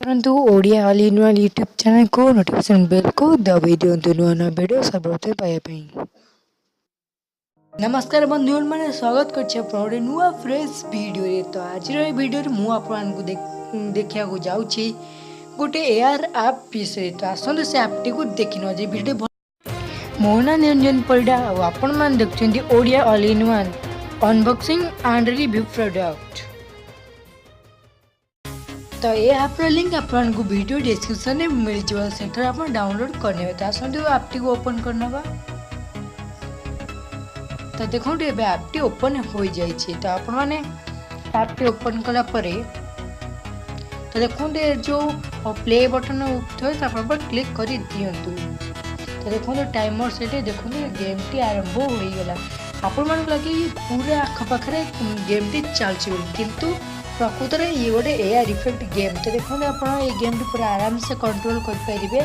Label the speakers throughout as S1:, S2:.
S1: परंतु Odia all in one YouTube channel को notification bell को दबाई दिंतु नुआ नुआ वीडियो सर्वप्रथम पाइबा। नमस्कार बंधु मैंने स्वागत कर नुआ फ्रेश वीडियो रे। तो आज वीडियो मु आपको देखा जाऊँगी गोटे एआर आप विषय। तो आसतु से आपटी को देखी न वीडियो। मो ना निरंजन परिडा और आपण मैंने देखते Odia all in one unboxing and review product. तो ये ऐप्र लिंक आपको वीडियो डिस्क्रिप्शन में मिल जाए से आप डाउनलोड करने। तो आसतु ऐप्टी को ओपन करना। तो देखो ये ऐप्टी ओपन हो जाए। तो आपण मैंने ऐप्टी ओपन कलापर तो देखो जो प्ले बटन उठे तो आप क्लिक कर दिंतु। तो देखो टाइमर सेट देखो गेम टी आरंभ हो गला। आपण मान लगे पूरा आखपाखे गेम टी चलती किंतु प्रकृत में ये गोटे एआर इफेक्ट गेम। तो देखो आप गेम टी पूरा आराम से कंट्रोल करेंगे।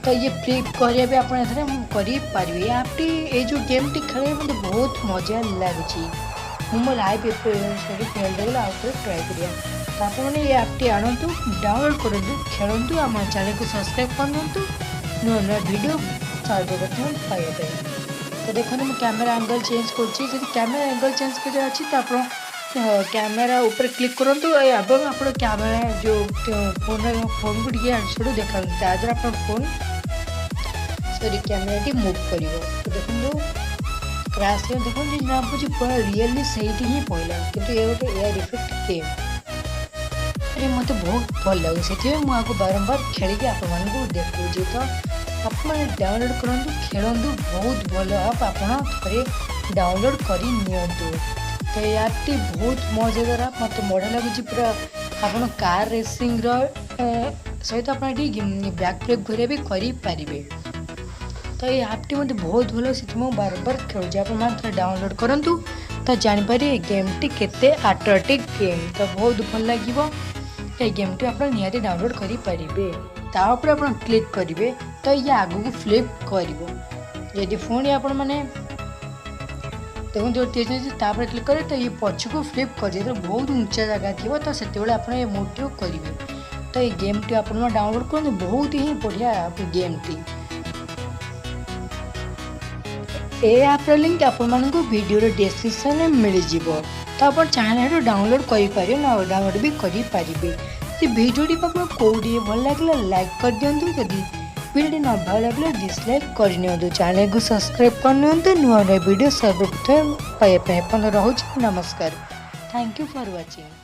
S1: तो ये फ्लिप करेंगे भी आपरे ऐप्टी ये जो गेम टी खेल मतलब बहुत मजा लगुच। मो लाइव खेल आउे ट्राए करिए। तो आपने ये ऐप्टी आणतु डाउनलोड करूँ खेलतु आम चैनल को सब्सक्राइब करूँ नुआ नुआ वीडियो सर्वप्रथम पाइबा। तो देखो मुझे कैमेरा एंगल चेंज कर कैमेरा एंगल चेंज कर कैमेरा ऊपर क्लिक करूँ एवं आप कैमेरा जो फोन को छोड़ देखा ताद्वारा आप phone sorry camera T move कर। तो देखो क्रैश देखो जना पड़े पूरा रियली सही ही पड़ा कि ये गोटे एआर इफेक्ट गेम अरे मत बहुत भल लगे से मुझे बारंबार खेलिकी आप देखूँ। तो आप डाउनलोड करूँ खेलु बहुत भल आप थे डाउनलोड कर। तो ये ऐप्टी बहुत मजेदार आप मत बढ़िया लगुच। पूरा आप कार रेसिंग सहित आप बैक फ्लिप घरिया भी करें। तो ये ऐप्टी मत बहुत भल से बार बार खेलुचे। आप डाउनलोड करूँ तो जापर गेम टी केते अट्रैक्टिव गेम। तो बहुत भल लगे ये गेम टी आप निहाती डाउनलोड करेंगे। तापर आप क्लिक करेंगे तो ये आगू को फ्लिप कर जदि फोन आप देखो जो तापर क्लिक करें तो ये पछ को फ्लिप कर तो बहुत ऊंचा जगह थी। तो से आप मोड टी करेंगे। तो ये गेम टी आप डाउनलोड करें बहुत ही बढ़िया गेम टी। ये ऐप्र लिंक आपको वीडियो डिस्क्रिप्शन में मिल जाए। तो आप चाहे डाउनलोड करें ना डाउनलोड भी करें। वीडियो आपको कौटी भल लगे लाइक कर दिंतु। जदि वीडियो न भल लगे डिसलाइक कर। चैनल को सब्सक्राइब कर नुआ नुआ वीडियो सर्वप्रथम पाइबा। रोच नमस्कार। Thank you for watching.